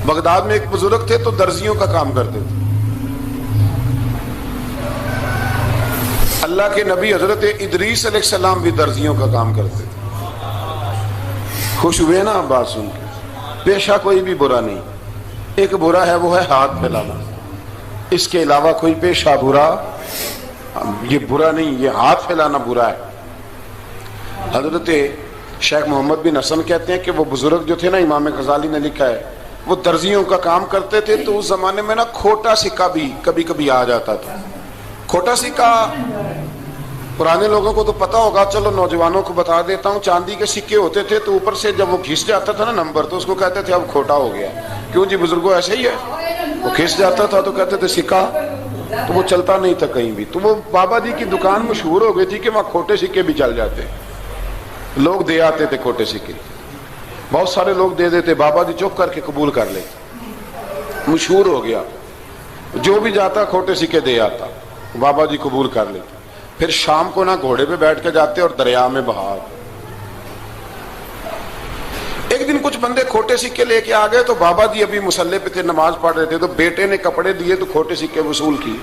Baghdad میں ایک بزرگ تھے تو درزیوں کا کام کرتے تھے. اللہ کے نبی حضرت ادریس علیہ السلام بھی درزیوں کا کام کرتے تھے. خوش ہوئے نا بات سن کے؟ پیشہ کوئی بھی برا نہیں، ایک برا ہے وہ ہے ہاتھ پھیلانا، اس کے علاوہ کوئی پیشہ برا یہ برا نہیں، یہ ہاتھ پھیلانا برا ہے. حضرت شیخ محمد بن حسن کہتے ہیں کہ وہ بزرگ جو تھے نا، امام غزالی نے لکھا ہے، وہ درزیوں کا کام کرتے تھے تو اس زمانے میں نا کھوٹا سکہ بھی کبھی کبھی آ جاتا تھا. کھوٹا سکہ پرانے لوگوں کو تو پتا ہوگا، چلو نوجوانوں کو بتا دیتا ہوں. چاندی کے سکے ہوتے تھے تو اوپر سے جب وہ کھس جاتا تھا نا نمبر، تو اس کو کہتے تھے اب کھوٹا ہو گیا. کیوں جی بزرگوں ایسے ہی ہے، وہ کھس جاتا تھا تو کہتے تھے سکہ، تو وہ چلتا نہیں تھا کہیں بھی. تو وہ بابا جی کی دکان مشہور ہو گئی تھی کہ وہاں کھوٹے سکے بھی چل جاتے، لوگ دے آتے تھے کھوٹے سکے. بہت سارے لوگ دے دیتے، بابا جی چپ کر کے قبول کر لیتے. مشہور ہو گیا، جو بھی جاتا کھوٹے سکے دے آتا، بابا جی قبول کر لیتے. پھر شام کو نا گھوڑے پہ بیٹھ کے جاتے اور دریا میں بہا. ایک دن کچھ بندے کھوٹے سکے لے کے آ گئے تو بابا جی ابھی مصلے پہ تھے، نماز پڑھ رہے تھے، تو بیٹے نے کپڑے دیے تو کھوٹے سکے وصول کیے.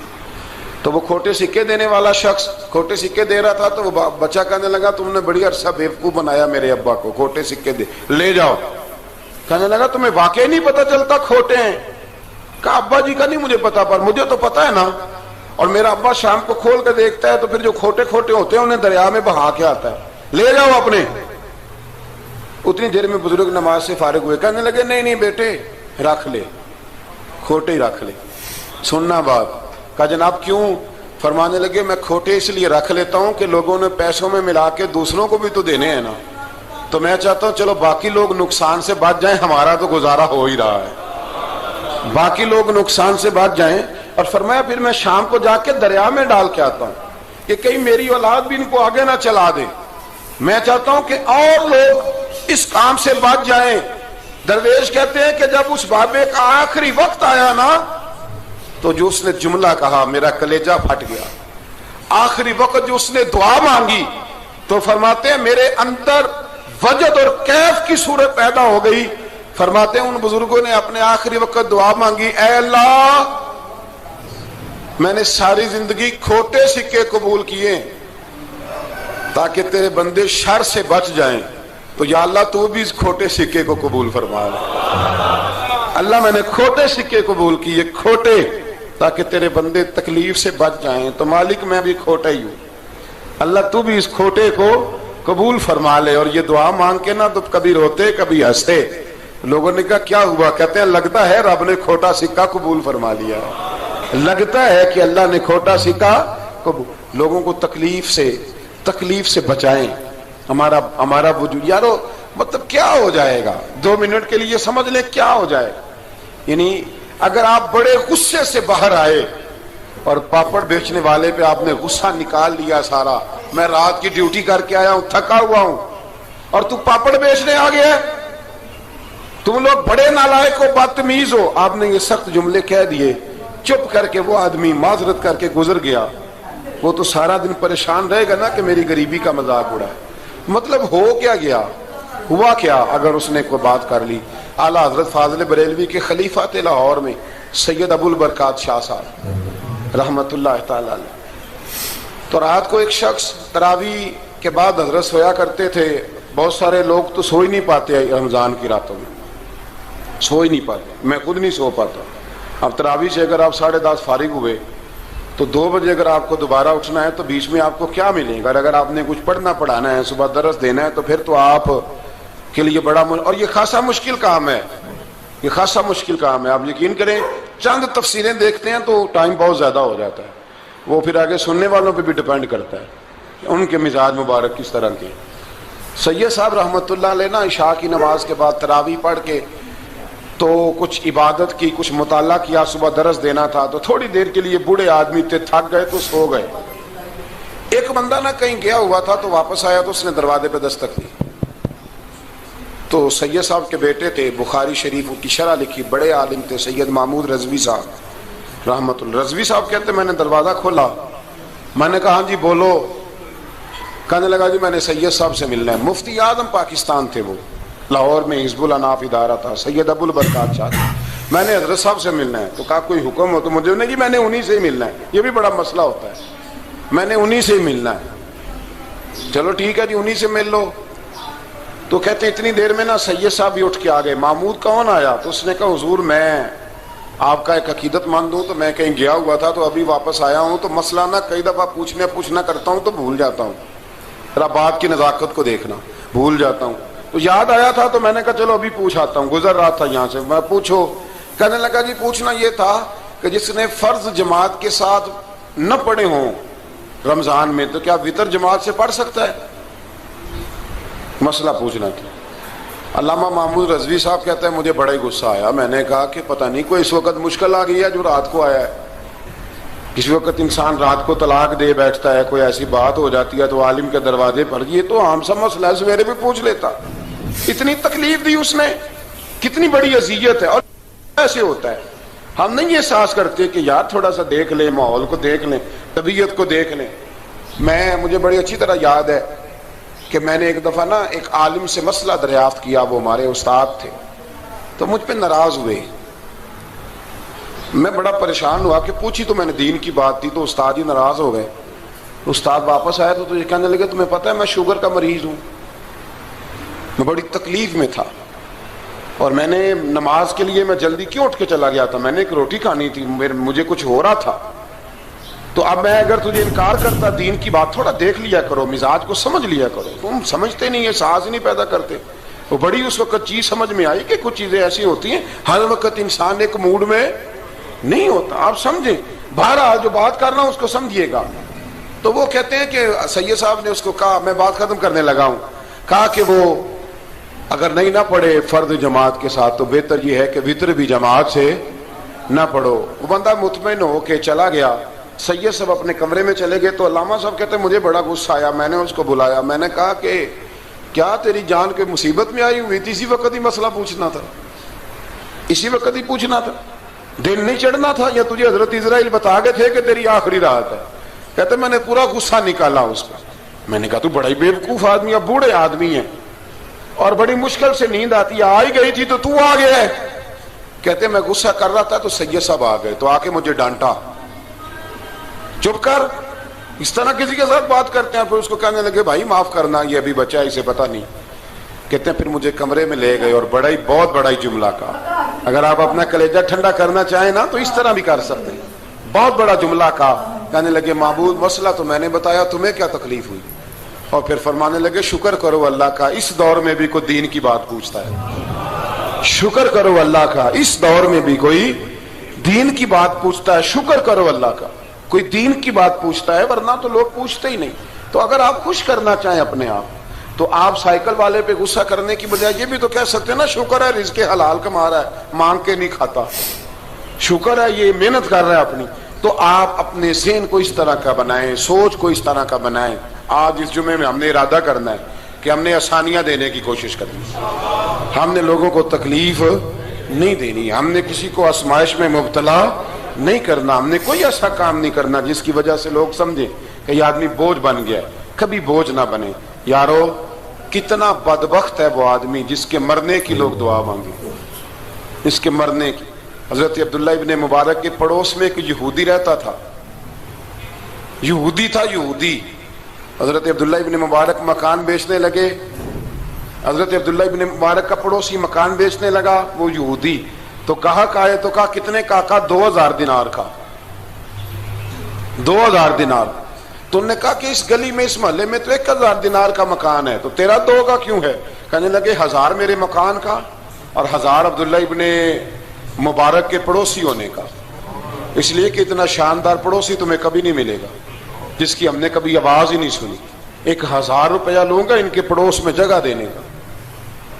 تو وہ کھوٹے سکے دینے والا شخص کھوٹے سکے دے رہا تھا تو وہ بچہ کہنے لگا تم نے بڑی عرصہ بیوقوف بنایا میرے ابا کو، کھوٹے سکے دے لے جاؤ. کہنے لگا تمہیں واقعی نہیں پتا چلتا کھوٹے ہیں؟ کہا ابا جی کا نہیں مجھے پتا، پر مجھے تو پتا ہے نا، اور میرا ابا شام کو کھول کے دیکھتا ہے تو پھر جو کھوٹے کھوٹے ہوتے ہیں انہیں دریا میں بہا کے آتا ہے، لے جاؤ اپنے. اتنی دیر میں بزرگ نماز سے فارغ ہوئے، کہنے لگے نہیں نہیں بیٹے رکھ لے، کھوٹے ہی رکھ لے. سننا بات. کہا جناب کیوں؟ فرمانے لگے میں کھوٹے اس لیے رکھ لیتا ہوں کہ لوگوں نے پیسوں میں ملا کے دوسروں کو بھی تو دینے ہیں نا، تو میں چاہتا ہوں چلو باقی لوگ نقصان سے بچ جائیں، ہمارا تو گزارا ہو ہی رہا ہے، باقی لوگ نقصان سے بچ جائیں. اور فرمایا پھر میں شام کو جا کے دریا میں ڈال کے آتا ہوں کہ کہیں میری اولاد بھی ان کو آگے نہ چلا دے. میں چاہتا ہوں کہ اور لوگ اس کام سے بچ جائیں. درویش کہتے ہیں کہ جب اس بابے کا آخری وقت آیا نا تو جو اس نے جملہ کہا میرا کلیجہ پھٹ گیا. آخری وقت جو اس نے دعا مانگی تو فرماتے ہیں میرے اندر وجد اور کیف کی صورت پیدا ہو گئی. فرماتے ہیں ان بزرگوں نے اپنے آخری وقت دعا مانگی، اے اللہ میں نے ساری زندگی کھوٹے سکے قبول کیے تاکہ تیرے بندے شر سے بچ جائیں، تو یا اللہ تو بھی اس کھوٹے سکے کو قبول فرما لے. اللہ میں نے کھوٹے سکے قبول کیے، کھوٹے، تاکہ تیرے بندے تکلیف سے بچ جائیں. تو مالک میں بھی کھوٹا ہی ہوں، اللہ تو بھی اس کھوٹے کو قبول فرما لے. اور یہ دعا مانگ کے نا تو کبھی روتے کبھی ہنستے. لوگوں نے کہا کیا ہوا؟ کہتے ہیں لگتا ہے رب نے کھوٹا سکہ قبول فرما لیا، لگتا ہے کہ اللہ نے کھوٹا سکہ قبول. لوگوں کو تکلیف سے بچائیں. ہمارا وجود یارو مطلب کیا ہو جائے گا 2 منٹ کے لیے سمجھ لیں کیا ہو جائے. یعنی اگر آپ بڑے غصے سے باہر آئے اور پاپڑ بیچنے والے پہ آپ نے غصہ نکال لیا سارا، میں رات کی ڈیوٹی کر کے آیا ہوں تھکا ہوا ہوں اور تو پاپڑ بیچنے آ گیا ہے، تم لوگ بڑے نالائق ہو بدتمیز ہو. آپ نے یہ سخت جملے کہہ دیے، چپ کر کے وہ آدمی معذرت کر کے گزر گیا. وہ تو سارا دن پریشان رہے گا نا کہ میری غریبی کا مذاق اڑا. مطلب ہو کیا گیا، ہوا کیا اگر اس نے کوئی بات کر لی. اعلیٰ حضرت فاضل بریلوی کے خلیفہ تھے لاہور میں سید ابو البرکات شاہ صاحب رحمت اللہ تعالی علیہ. تو رات کو ایک شخص تراویح کے بعد حضرت سویا کرتے تھے. بہت سارے لوگ تو سو ہی نہیں پاتے رمضان کی راتوں میں، سو ہی نہیں پاتے، میں خود نہیں سو پاتا. اب تراویح سے اگر آپ 10:30 فارغ ہوئے تو 2 بجے اگر آپ کو دوبارہ اٹھنا ہے تو بیچ میں آپ کو کیا ملے گا؟ اگر آپ نے کچھ پڑھنا پڑھانا ہے، صبح درس دینا ہے، تو پھر تو آپ کے لیے بڑا اور یہ خاصا مشکل کام ہے، یہ خاصا مشکل کام ہے. آپ یقین کریں چند تفسیریں دیکھتے ہیں تو ٹائم بہت زیادہ ہو جاتا ہے. وہ پھر آگے سننے والوں پہ بھی ڈیپینڈ کرتا ہے ان کے مزاج مبارک کس طرح کے. سید صاحب رحمت اللہ علیہ نا عشاء کی نماز کے بعد تراویح پڑھ کے تو کچھ عبادت کی، کچھ مطالعہ کیا، صبح درس دینا تھا تو تھوڑی دیر کے لیے بوڑھے آدمی تھے، تھک گئے تو سو گئے. ایک بندہ نہ کہیں گیا ہوا تھا تو واپس آیا تو اس نے دروازے پہ دستک دی. تو سید صاحب کے بیٹے تھے، بخاری شریف کی شرح لکھی، بڑے عالم تھے سید محمود رضوی صاحب رحمت اللہ. رضوی صاحب کہتے میں نے دروازہ کھولا، میں نے کہا ہاں جی بولو. کہنے لگا جی میں نے سید صاحب سے ملنا ہے. مفتی اعظم پاکستان تھے وہ، لاہور میں حزب الاناف ادارہ تھا، سید ابو البرکات شاہ. میں نے حضرت صاحب سے ملنا ہے. تو کہا کوئی حکم ہو تو مجھے نہیں, میں نے انہی سے ہی ملنا ہے. یہ بھی بڑا مسئلہ ہوتا ہے, میں نے انہی سے ہی ملنا ہے. چلو ٹھیک ہے جی, انہی سے مل لو. تو کہتے ہیں اتنی دیر میں نا سید صاحب بھی اٹھ کے آ گئے. محمود کون آیا؟ تو اس نے کہا حضور میں آپ کا ایک عقیدت مند ہوں, تو میں کہیں گیا ہوا تھا تو ابھی واپس آیا ہوں, تو مسئلہ نا کئی دفعہ پوچھنا کرتا ہوں تو بھول جاتا ہوں, ذرا بات کی نزاکت کو دیکھنا, بھول جاتا ہوں. تو یاد آیا تھا تو میں نے کہا چلو ابھی پوچھ آتا ہوں, گزر رہا تھا یہاں سے. میں پوچھو. کہنے لگا جی پوچھنا یہ تھا کہ جس نے فرض جماعت کے ساتھ نہ پڑھے ہوں رمضان میں, تو کیا وتر جماعت سے پڑھ سکتا ہے؟ مسئلہ پوچھنا تھا. علامہ محمود رضوی صاحب کہتے ہیں مجھے بڑا ہی غصہ آیا. میں نے کہا کہ پتہ نہیں کوئی اس وقت مشکل آ گئی ہے جو رات کو آیا ہے. کسی وقت انسان رات کو طلاق دے بیٹھتا ہے, کوئی ایسی بات ہو جاتی ہے تو عالم کے دروازے پر, یہ تو عام سا مسئلہ ہے, سویرے بھی پوچھ لیتا. اتنی تکلیف دی اس نے, کتنی بڑی اذیت ہے. اور ایسے ہوتا ہے, ہم نہیں احساس کرتے کہ یار تھوڑا سا دیکھ لیں, ماحول کو دیکھ لیں, طبیعت کو دیکھ لیں. مجھے بڑی اچھی طرح یاد ہے کہ میں نے ایک دفعہ نا ایک عالم سے مسئلہ دریافت کیا, وہ ہمارے استاد تھے, تو مجھ پہ ناراض ہوئے. میں بڑا پریشان ہوا کہ پوچھی تو میں نے دین کی بات تھی, تو استاد ہی ناراض ہو گئے. استاد واپس آیا تو یہ کہنے لگے تمہیں پتہ ہے میں شوگر کا مریض ہوں. میں بڑی تکلیف میں تھا, اور میں نے نماز کے لیے میں جلدی کیوں اٹھ کے چلا گیا تھا, میں نے ایک روٹی کھانی تھی, مجھے کچھ ہو رہا تھا. تو اب میں اگر تجھے انکار کرتا, دین کی بات تھوڑا دیکھ لیا کرو, مزاج کو سمجھ لیا کرو, تم سمجھتے نہیں, احساس نہیں پیدا کرتے. وہ بڑی اس وقت چیز سمجھ میں آئی کہ کچھ چیزیں ایسی ہوتی ہیں ہر وقت انسان ایک موڈ میں نہیں ہوتا. آپ سمجھیں, بہرحال جو بات کرنا اس کو سمجھیے گا. تو وہ کہتے ہیں کہ سید صاحب نے اس کو کہا, میں بات ختم کرنے لگا ہوں, کہا کہ وہ اگر نہیں نہ پڑھے فرض جماعت کے ساتھ تو بہتر یہ ہے کہ وتر بھی جماعت سے نہ پڑھو. وہ بندہ مطمئن ہو کے چلا گیا. سید صاحب اپنے کمرے میں چلے گئے تو علامہ صاحب کہتے ہیں مجھے بڑا غصہ آیا. میں نے اس کو بلایا, میں نے کہا کہ کیا تیری جان کے مصیبت میں آئی ہوئی تھی, اسی وقت ہی مسئلہ پوچھنا تھا, اسی وقت ہی پوچھنا تھا, دن نہیں چڑھنا تھا, یا تجھے حضرت اسرائیل بتا گئے تھے کہ تیری آخری رات ہے؟ کہتے میں نے پورا غصہ نکالا اس کا. میں نے کہا تو بڑا ہی بیوقوف آدمی ہے, بوڑھے آدمی ہیں, اور بڑی مشکل سے نیند آتی ہے, آ ہی گئی تھی تو آ گیا ہے. کہتے میں غصہ کر رہا تھا تو سید صاحب آ گئے, تو آ کے مجھے ڈانٹا, چپ کر, اس طرح کسی کے ساتھ بات کرتے ہیں. پھر اس کو کہنے لگے بھائی معاف کرنا, یہ ابھی بچہ ہے, اسے پتہ نہیں. کہتے ہیں پھر مجھے کمرے میں لے گئے اور بہت بڑا ہی جملہ کہا. اگر آپ اپنا کلیجہ ٹھنڈا کرنا چاہیں نا تو اس طرح بھی کر سکتے ہیں. بہت بڑا جملہ کہا. کہنے لگے معبود مسئلہ تو میں نے بتایا, تمہیں کیا تکلیف ہوئی؟ اور پھر فرمانے لگے شکر کرو اللہ کا, اس دور میں بھی کوئی دین کی بات پوچھتا ہے. شکر کرو اللہ کا, اس دور میں بھی کوئی دین کی بات پوچھتا ہے. شکر کرو اللہ کا, کوئی دین کی بات پوچھتا ہے, ورنہ تو لوگ پوچھتے ہی نہیں. تو اگر آپ خوش کرنا چاہیں اپنے آپ, تو آپ سائیکل والے پہ غصہ کرنے کی بجائے یہ بھی تو کہہ سکتے ہیں نا شکر ہے رزق حلال کما رہا ہے, مانگ کے نہیں کھاتا, شکر ہے یہ محنت کر رہا ہے اپنی. تو آپ اپنے ذہن کو اس طرح کا بنائیں, سوچ کو اس طرح کا بنائیں. آج اس جمعے میں ہم نے ارادہ کرنا ہے کہ ہم نے آسانیاں دینے کی کوشش کرنی, ہم نے لوگوں کو تکلیف نہیں دینی, ہم نے کسی کو آزمائش میں مبتلا نہیں کرنا, ہم نے کوئی ایسا کام نہیں کرنا جس کی وجہ سے لوگ سمجھیں کہ یہ آدمی بوجھ بن گیا ہے. کبھی بوجھ نہ بنے. یارو کتنا بدبخت ہے وہ آدمی جس کے مرنے کی لوگ دعا مانگے, اس کے مرنے کی. حضرت عبداللہ ابن مبارک کے پڑوس میں ایک یہودی رہتا تھا, یہودی تھا, یہودی. حضرت عبداللہ ابن مبارک مکان بیچنے لگے. حضرت عبداللہ ابن مبارک کا پڑوسی مکان بیچنے لگا, وہ یہودی. تو کہا تو کہا کتنے کا؟ 2000 دینار کا. 2000 دینار. تو انہوں نے کہا کہ اس گلی میں, اس محلے میں تو 1000 دینار کا مکان ہے, تو تیرا 2 کا کیوں ہے؟ کہنے لگے 1000 میرے مکان کا اور 1000 عبداللہ ابن مبارک کے پڑوسی ہونے کا, اس لیے کہ اتنا شاندار پڑوسی تمہیں کبھی نہیں ملے گا جس کی ہم نے کبھی آواز ہی نہیں سنی. 1000 روپیہ لوں گا ان کے پڑوس میں جگہ دینے کا,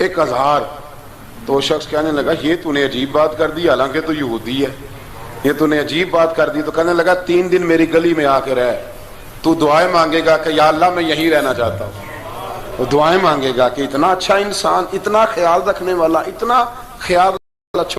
1000. تو وہ شخص کہنے لگا یہ تو نے عجیب بات کر دی, حالانکہ تو یہودی ہے, یہ تو نے عجیب بات کر دی. تو کہنے لگا 3 دن میری گلی میں آ کے رہ, تو دعائیں مانگے گا کہ یا اللہ میں یہیں رہنا چاہتا ہوں. وہ دعائیں مانگے گا کہ اتنا اچھا انسان, اتنا خیال رکھنے والا, اتنا خیال والا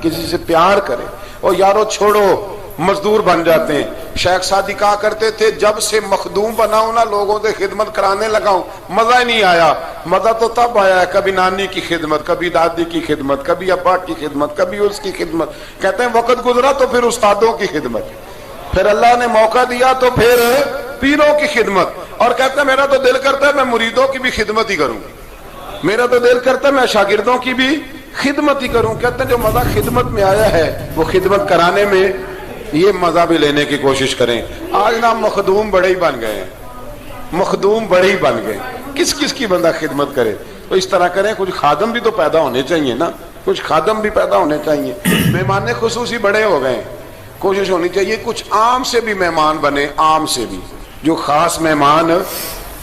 کسی سے پیار کرے. اور یارو چھوڑو مزدور بن جاتے ہیں. شیخ سعدی کہا کرتے تھے جب سے مخدوم بناؤں نا لوگوں سے خدمت کرانے لگاؤں مزہ ہی نہیں آیا. مزہ تو تب آیا ہے کبھی نانی کی خدمت, کبھی دادی کی خدمت, کبھی ابا کی خدمت, کبھی اس کی خدمت. کہتے ہیں وقت گزرا تو پھر استادوں کی خدمت, پھر اللہ نے موقع دیا تو پھر پیروں کی خدمت. اور کہتے ہیں میرا تو دل کرتا ہے میں مریدوں کی بھی خدمت ہی کروں, میرا تو دل کرتا ہے میں شاگردوں کی بھی خدمت ہی کروں. کہتے ہیں جو مزہ خدمت میں آیا ہے وہ خدمت کرانے میں یہ مزہ بھی لینے کی کوشش کریں. آج نا مخدوم بڑے ہی بن گئے ہیں, مخدوم بڑے ہی بن گئے, کس کس کی بندہ خدمت کرے. تو اس طرح کریں, کچھ خادم بھی تو پیدا ہونے چاہیے نا, کچھ خادم بھی پیدا ہونے چاہیے. مہمان خصوصی بڑے ہو گئے, کوشش ہونی چاہیے کچھ عام سے بھی مہمان بنے, عام سے بھی, جو خاص مہمان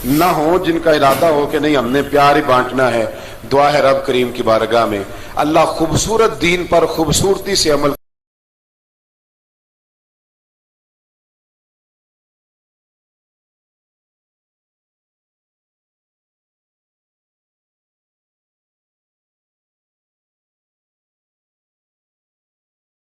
نہ ہوں, جن کا ارادہ ہو کہ نہیں ہم نے پیار ہی بانٹنا ہے. دعا ہے رب کریم کی بارگاہ میں اللہ خوبصورت دین پر خوبصورتی سے عمل